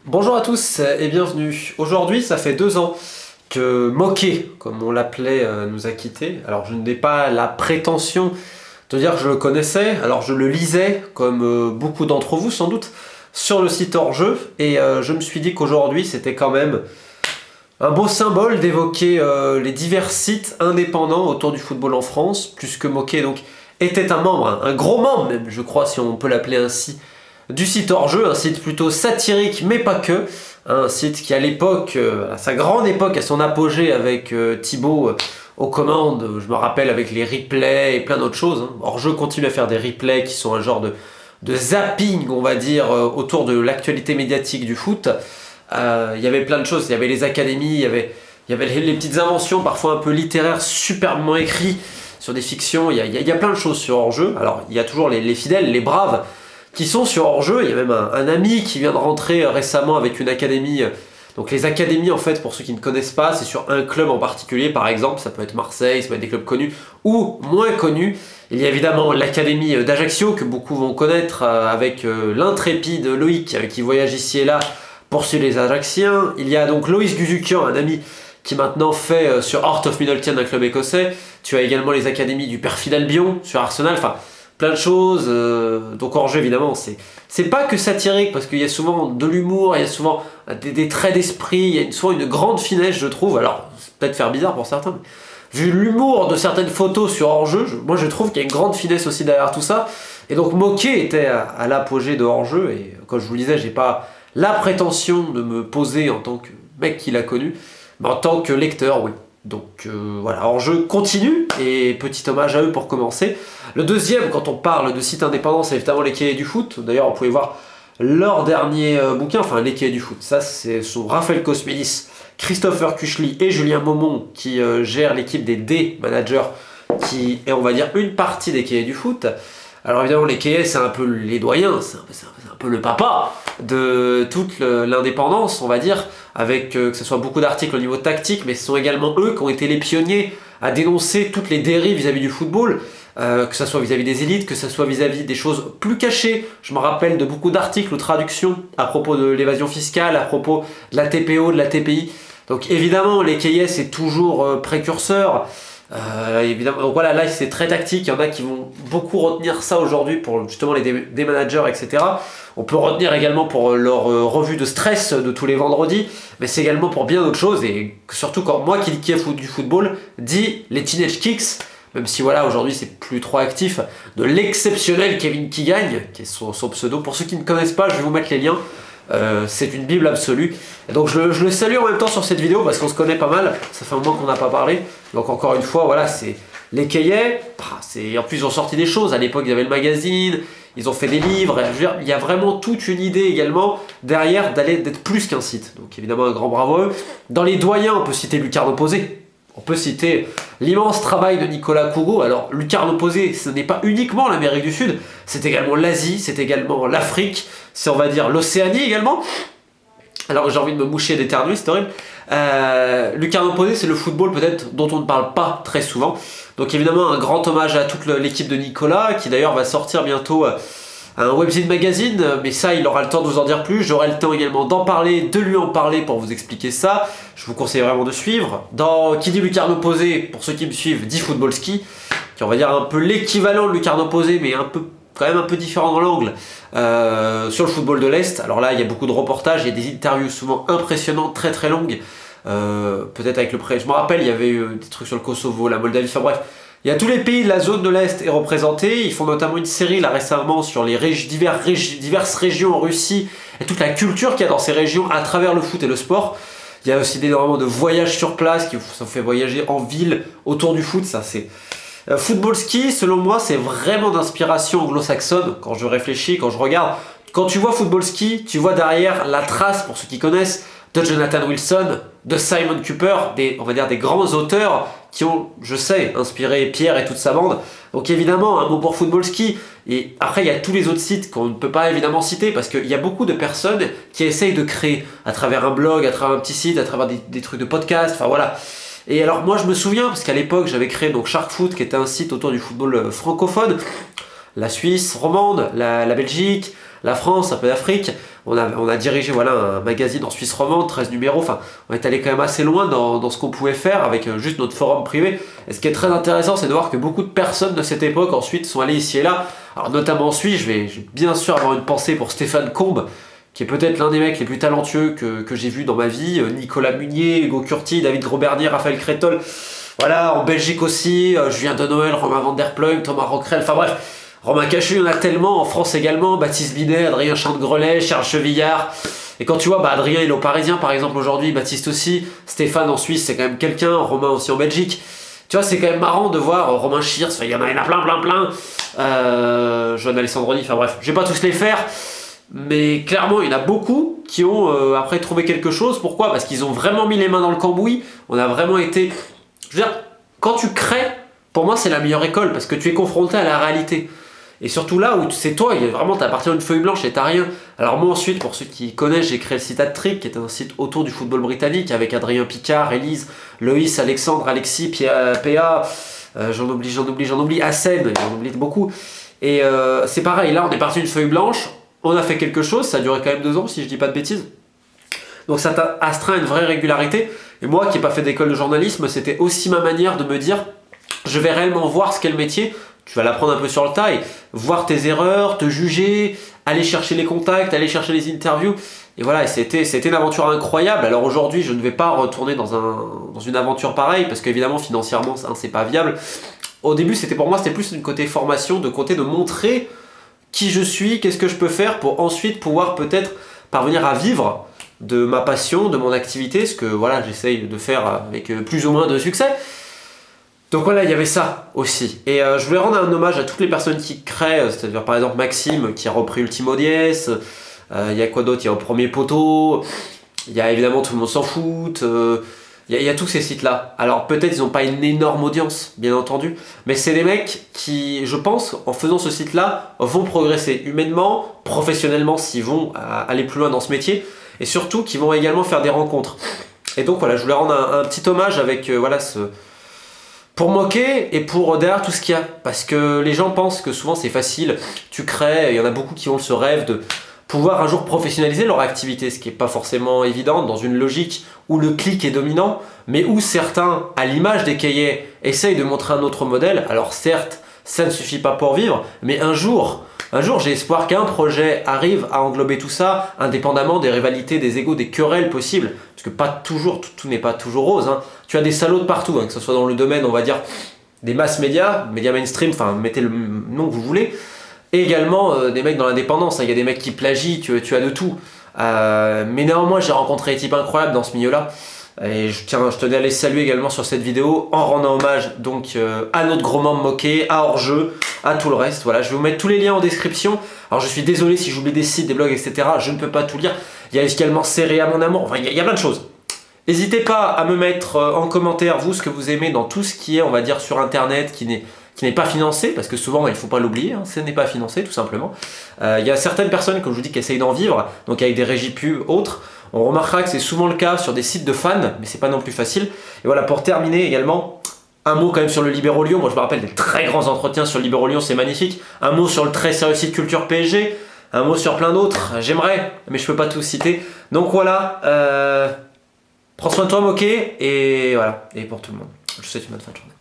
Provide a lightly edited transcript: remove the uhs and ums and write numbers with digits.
Bonjour à tous et bienvenue. Aujourd'hui, ça fait 2 ans que Moquet, comme on l'appelait, nous a quittés. Alors, je n'ai pas la prétention de dire que je le connaissais. Alors, je le lisais, comme beaucoup d'entre vous sans doute, sur le site hors-jeu. Et je me suis dit qu'aujourd'hui, c'était quand même un beau symbole d'évoquer les divers sites indépendants autour du football en France, puisque Moquet donc était un membre, un gros membre même, je crois, si on peut l'appeler ainsi, du site hors-jeu, un site plutôt satirique, mais pas que. Un site qui à l'époque, à sa grande époque, à son apogée avec Thibaut aux commandes, je me rappelle avec les replays et plein d'autres choses. Hors-jeu continue à faire des replays qui sont un genre de zapping, on va dire, autour de l'actualité médiatique du foot. Il y avait plein de choses, il y avait les académies, il y avait les petites inventions, parfois un peu littéraires, superbement écrites sur des fictions. Il y a plein de choses sur hors-jeu. Alors, il y a toujours les fidèles, les braves, qui sont sur hors-jeu. Il y a même un ami qui vient de rentrer récemment avec une académie. Donc les académies, en fait, pour ceux qui ne connaissent pas, c'est sur un club en particulier, par exemple, ça peut être Marseille, ça peut être des clubs connus ou moins connus. Il y a évidemment l'académie d'Ajaccio, que beaucoup vont connaître, avec l'intrépide Loïc, qui voyage ici et là pour suivre les Ajacciens. Il y a donc Loïs Guzukian, un ami qui maintenant fait sur Heart of Midlothian, un club écossais. Tu as également les académies du Perfide Albion sur Arsenal, enfin plein de choses. Donc hors jeu évidemment, c'est pas que satirique, parce qu'il y a souvent de l'humour, il y a souvent des traits d'esprit, il y a souvent une grande finesse, je trouve. Alors c'est peut-être faire bizarre pour certains, mais vu l'humour de certaines photos sur hors-jeu, moi je trouve qu'il y a une grande finesse aussi derrière tout ça. Et donc Moquet était à l'apogée de hors-jeu, et comme je vous le disais, j'ai pas la prétention de me poser en tant que mec qui l'a connu, mais en tant que lecteur, oui. Donc voilà, hors-jeu continue, et petit hommage à eux pour commencer. Le deuxième, quand on parle de site indépendant, c'est évidemment les Cahiers du foot. D'ailleurs, vous pouvez voir leur dernier bouquin, enfin les Cahiers du foot. Ça, c'est sous Raphaël Cosmélis, Christopher Kuchli et Julien Maumont qui gèrent l'équipe des D-managers, qui est, on va dire, une partie des Cahiers du foot. Alors évidemment, les Cahiers, c'est un peu les doyens, c'est un peu le papa de toute l'indépendance, on va dire, avec que ce soit beaucoup d'articles au niveau tactique, mais ce sont également eux qui ont été les pionniers à dénoncer toutes les dérives vis-à-vis du football, que ce soit vis-à-vis des élites, que ce soit vis-à-vis des choses plus cachées. Je me rappelle de beaucoup d'articles ou traductions à propos de l'évasion fiscale, à propos de la TPO, de la TPI. Donc évidemment, les Cahiers, c'est toujours précurseur. Évidemment, donc voilà, là c'est très tactique. Il y en a qui vont beaucoup retenir ça aujourd'hui pour justement des managers, etc. On peut retenir également pour leur revue de stress de tous les vendredis, mais c'est également pour bien d'autres choses. Et surtout quand moi qui kiffe du football dit les Teenage Kicks, même si voilà, aujourd'hui c'est plus trop actif, de l'exceptionnel Kevin Keegan, qui est son pseudo. Pour ceux qui ne connaissent pas, je vais vous mettre les liens. C'est une bible absolue. Et donc je le salue en même temps sur cette vidéo parce qu'on se connaît pas mal, ça fait un moment qu'on n'a pas parlé. Donc encore une fois, voilà, c'est les Cahiers. En plus ils ont sorti des choses, à l'époque il y avait le magazine, ils ont fait des livres, je veux dire, il y a vraiment toute une idée également derrière d'être plus qu'un site. Donc évidemment un grand bravo à eux. Dans les doyens, on peut citer Lucarne Opposé. On peut citer l'immense travail de Nicolas Kourou. Alors, Lucarne Opposé, ce n'est pas uniquement l'Amérique du Sud, c'est également l'Asie, c'est également l'Afrique, c'est on va dire l'Océanie également. Alors, j'ai envie de me moucher d'éternuer, c'est horrible. Lucarne Opposé, c'est le football peut-être dont on ne parle pas très souvent. Donc évidemment, un grand hommage à toute l'équipe de Nicolas, qui d'ailleurs va sortir bientôt un webzine magazine, mais ça il aura le temps de vous en dire plus. J'aurai le temps également d'en parler, de lui en parler pour vous expliquer ça. Je vous conseille vraiment de suivre. Qui dit Lucarne Opposé, pour ceux qui me suivent, dit Football Ski, qui on va dire un peu l'équivalent de Lucarne Opposé, mais quand même un peu différent dans l'angle, sur le football de l'Est. Alors là il y a beaucoup de reportages, il y a des interviews souvent impressionnantes, très très longues, peut-être avec je me rappelle il y avait eu des trucs sur le Kosovo, la Moldavie, enfin bref. Il y a tous les pays de la zone de l'Est est représenté. Ils font notamment une série là récemment sur les diverses régions en Russie et toute la culture qu'il y a dans ces régions à travers le foot et le sport. Il y a aussi énormément de voyages sur place qui vous fait voyager en ville autour du foot. Ça c'est Football Ski, selon moi, c'est vraiment d'inspiration anglo-saxonne. Quand je réfléchis, quand je regarde, quand tu vois Football Ski, tu vois derrière la trace, pour ceux qui connaissent, de Jonathan Wilson, de Simon Cooper, on va dire des grands auteurs qui ont, je sais, inspiré Pierre et toute sa bande. Donc évidemment, un mot pour Football Ski. Et après, il y a tous les autres sites qu'on ne peut pas évidemment citer parce qu'il y a beaucoup de personnes qui essayent de créer à travers un blog, à travers un petit site, à travers des trucs de podcast, enfin voilà. Et alors moi je me souviens, parce qu'à l'époque j'avais créé donc Shark Foot, qui était un site autour du football francophone, la Suisse romande, la Belgique, la France, un peu d'Afrique. On a dirigé voilà, un magazine en Suisse romande, 13 numéros. Enfin, on est allé quand même assez loin dans ce qu'on pouvait faire avec juste notre forum privé. Et ce qui est très intéressant, c'est de voir que beaucoup de personnes de cette époque ensuite sont allées ici et là. Alors notamment en Suisse, je vais bien sûr avoir une pensée pour Stéphane Combes, qui est peut-être l'un des mecs les plus talentueux que j'ai vu dans ma vie. Nicolas Munier, Hugo Curti, David Grobernier, Raphaël Crétol. Voilà, en Belgique aussi, Julien de Noël, Romain Van Der Pluijm, Thomas Roquerel, enfin bref, Romain Cachu, il y en a tellement, en France également, Baptiste Binet, Adrien Chantgrelet, Charles Chevillard. Et quand tu vois, Adrien il est au Parisien par exemple aujourd'hui, Baptiste aussi, Stéphane en Suisse c'est quand même quelqu'un, Romain aussi en Belgique. Tu vois, c'est quand même marrant de voir Romain Schirrs, il y en a plein. Joanne Alessandroni, enfin bref, je vais pas tous les faire. Mais clairement, il y en a beaucoup qui ont après trouvé quelque chose. Pourquoi? Parce qu'ils ont vraiment mis les mains dans le cambouis. On a vraiment été... Je veux dire, quand tu crées, pour moi, c'est la meilleure école parce que tu es confronté à la réalité. Et surtout là où c'est toi, vraiment, t'appartiens à une feuille blanche et t'as rien. Alors moi ensuite, pour ceux qui connaissent, j'ai créé le site Hat-Trick, qui est un site autour du football britannique avec Adrien Picard, Élise, Loïs, Alexandre, Alexis, PA, j'en oublie, Hassen, j'en oublie beaucoup. Et c'est pareil, là on est parti d'une feuille blanche. On a fait quelque chose, ça a duré quand même 2 ans si je dis pas de bêtises. Donc ça t'a astreint à une vraie régularité. Et moi qui n'ai pas fait d'école de journalisme, c'était aussi ma manière de me dire je vais réellement voir ce qu'est le métier, tu vas l'apprendre un peu sur le tas et voir tes erreurs, te juger, aller chercher les contacts, aller chercher les interviews. Et voilà, et c'était une aventure incroyable. Alors aujourd'hui, je ne vais pas retourner dans une aventure pareille parce qu'évidemment financièrement, c'est pas viable. Au début, pour moi, c'était plus une côté formation, de côté de montrer qui je suis, qu'est-ce que je peux faire pour ensuite pouvoir peut-être parvenir à vivre de ma passion, de mon activité, ce que voilà, j'essaye de faire avec plus ou moins de succès. Donc voilà, il y avait ça aussi. Et je voulais rendre un hommage à toutes les personnes qui créent, c'est-à-dire par exemple Maxime qui a repris Ultimo Diez, il y a quoi d'autre? Il y a Au Premier Poteau, il y a évidemment Tout le monde s'en fout, il y a tous ces sites-là. Alors peut-être ils n'ont pas une énorme audience, bien entendu, mais c'est des mecs qui, je pense, en faisant ce site-là, vont progresser humainement, professionnellement s'ils vont aller plus loin dans ce métier, et surtout qui vont également faire des rencontres. Et donc voilà, je voulais rendre un petit hommage avec voilà pour moquer et pour derrière tout ce qu'il y a. Parce que les gens pensent que souvent c'est facile, tu crées, il y en a beaucoup qui ont ce rêve de pouvoir un jour professionnaliser leur activité, ce qui n'est pas forcément évident dans une logique où le clic est dominant, mais où certains, à l'image des cahiers, essayent de montrer un autre modèle. Alors certes, ça ne suffit pas pour vivre, mais un jour j'ai espoir qu'un projet arrive à englober tout ça, indépendamment des rivalités, des égos, des querelles possibles, parce que pas toujours, tout n'est pas toujours rose, hein. Tu as des salauds de partout, hein, que ce soit dans le domaine, on va dire, des masses médias mainstream, enfin mettez le nom que vous voulez, et également des mecs dans l'indépendance, hein. Il y a des mecs qui plagient, tu as de tout. Mais néanmoins, j'ai rencontré des types incroyables dans ce milieu-là. Et je tenais à les saluer également sur cette vidéo en rendant hommage donc à notre gros membre moqué, à Hors-jeu, à tout le reste. Voilà, je vais vous mettre tous les liens en description. Alors je suis désolé si j'oublie des sites, des blogs, etc. Je ne peux pas tout lire. Il y a également Serré à mon amour. Enfin, il y a plein de choses. N'hésitez pas à me mettre en commentaire, vous, ce que vous aimez dans tout ce qui est, on va dire, sur Internet, qui n'est pas financé, parce que souvent, il ne faut pas l'oublier, hein, ce n'est pas financé, tout simplement. Il y a certaines personnes, comme je vous dis, qui essayent d'en vivre, donc avec des régies pubs, autres. On remarquera que c'est souvent le cas sur des sites de fans, mais c'est pas non plus facile. Et voilà, pour terminer également, un mot quand même sur le Libéro Lyon. Moi, je me rappelle des très grands entretiens sur le Libéro Lyon, c'est magnifique. Un mot sur le très sérieux site Culture PSG. Un mot sur plein d'autres. J'aimerais, mais je peux pas tout citer. Donc voilà, prends soin de toi, moqué, et voilà, et pour tout le monde. Je vous souhaite une bonne fin de journée.